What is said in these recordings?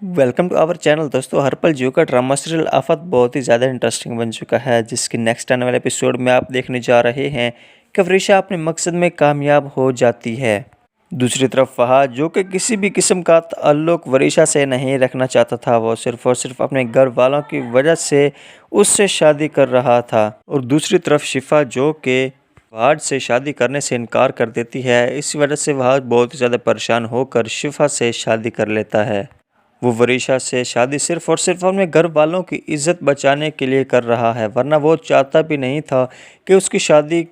Welcome to our channel. दोस्तों, हर पल जियो का ड्रामा सीरियल आफत बहुत ही ज़्यादा इंटरेस्टिंग बन चुका है, जिसके नेक्स्ट आने वाले एपिसोड में आप देखने जा रहे हैं कि वरीशा अपने मकसद में कामयाब हो जाती है। दूसरी तरफ फहाद, जो कि किसी भी किस्म का ताल्लुक वरीशा से नहीं रखना चाहता था, वो सिर्फ और सिर्फ अपने घर वालों की वजह से उससे शादी कर रहा था। और दूसरी तरफ शिफा, जो कि फहाद से शादी करने से इनकार कर देती है। इस वजह से फहाद बहुत ही ज़्यादा परेशान होकर शिफा से शादी कर लेता है। वो वरीशा से शादी सिर्फ और सिर्फ अपने घर वालों की इज्जत बचाने के लिए कर रहा है, वरना वो चाहता भी नहीं था कि उसकी शादी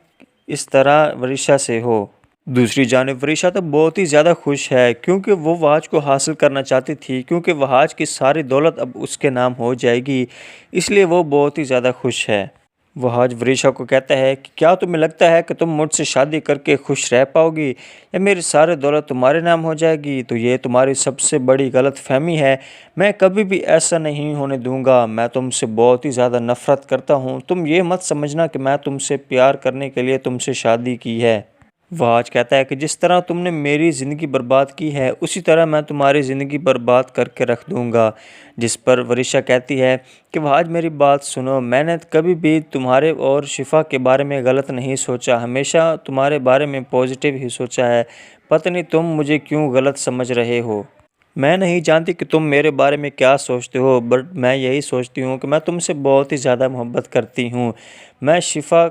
इस तरह वरीशा से हो। दूसरी जानिब वरीशा तो बहुत ही ज़्यादा खुश है, क्योंकि वो वहाज को हासिल करना चाहती थी, क्योंकि वहाज की सारी दौलत अब उसके नाम हो जाएगी, इसलिए वो बहुत ही ज़्यादा खुश है। वह आज वरीशा को कहता है कि क्या तुम्हें लगता है कि तुम मुझसे शादी करके खुश रह पाओगी या मेरी सारी दौलत तुम्हारे नाम हो जाएगी? तो ये तुम्हारी सबसे बड़ी गलतफहमी है। मैं कभी भी ऐसा नहीं होने दूंगा। मैं तुमसे बहुत ही ज़्यादा नफ़रत करता हूँ। तुम ये मत समझना कि मैं तुमसे प्यार करने के लिए तुमसे शादी की है। वह आज कहता है कि जिस तरह तुमने मेरी ज़िंदगी बर्बाद की है, उसी तरह मैं तुम्हारी ज़िंदगी बर्बाद करके रख दूंगा। जिस पर वरीशा कहती है कि वह आज मेरी बात सुनो, मैंने कभी भी तुम्हारे और शिफा के बारे में गलत नहीं सोचा, हमेशा तुम्हारे बारे में पॉजिटिव ही सोचा है। पता नहीं तुम मुझे क्यों गलत समझ रहे हो। मैं नहीं जानती कि तुम मेरे बारे में क्या सोचते हो, बट मैं यही सोचती हूँ कि मैं तुमसे बहुत ही ज़्यादा मोहब्बत करती हूँ। मैं शिफा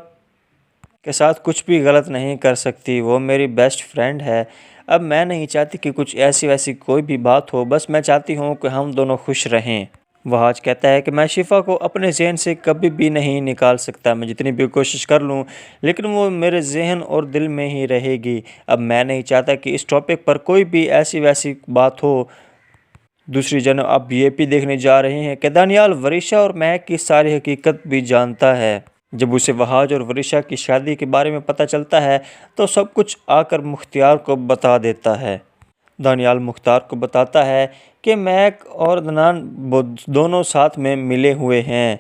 के साथ कुछ भी गलत नहीं कर सकती, वो मेरी बेस्ट फ्रेंड है। अब मैं नहीं चाहती कि कुछ ऐसी वैसी कोई भी बात हो, बस मैं चाहती हूँ कि हम दोनों खुश रहें। वह आज कहता है कि मैं शिफा को अपने जहन से कभी भी नहीं निकाल सकता, मैं जितनी भी कोशिश कर लूँ, लेकिन वो मेरे जहन और दिल में ही रहेगी। अब मैं नहीं चाहता कि इस टॉपिक पर कोई भी ऐसी वैसी बात हो। दूसरी जन आप ये भी देखने जा रहे हैं कि दानियाल वरीशा और महक की सारी हकीकत भी जानता है। जब उसे वहाज और वरीशा की शादी के बारे में पता चलता है, तो सब कुछ आकर मुख्तियार को बता देता है। दानियाल मुख्तार को बताता है कि महक और अदनान दोनों साथ में मिले हुए हैं।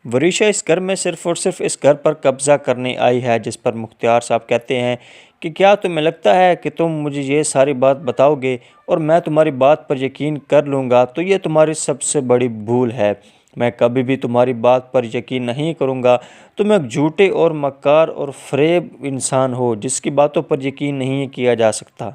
वरीशा इस घर में सिर्फ और सिर्फ इस घर पर कब्ज़ा करने आई है। जिस पर मुख्तियार साहब कहते हैं कि क्या तुम्हें लगता है कि तुम मुझे ये सारी बात बताओगे और मैं तुम्हारी बात पर यकीन कर लूँगा? तो ये तुम्हारी सबसे बड़ी भूल है। मैं कभी भी तुम्हारी बात पर यकीन नहीं करूँगा। तुम एक झूठे और मक्कार और फ़रेब इंसान हो, जिसकी बातों पर यकीन नहीं किया जा सकता।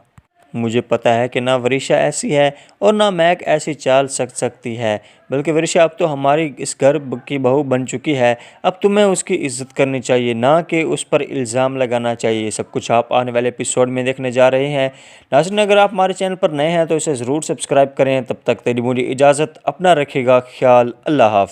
मुझे पता है कि ना वरीशा ऐसी है और ना महक ऐसी चाल सकती है, बल्कि वरीशा अब तो हमारी इस घर की बहू बन चुकी है। अब तुम्हें उसकी इज़्ज़त करनी चाहिए, ना कि उस पर इल्ज़ाम लगाना चाहिए। सब कुछ आप आने वाले एपिसोड में देखने जा रहे हैं। नाज़रीन, अगर आप हमारे चैनल पर नए हैं तो इसे ज़रूर सब्सक्राइब करें। तब तक तेरी मुझे इजाज़त, अपना रखिएगा ख्याल। अल्लाह हाफ़िज़।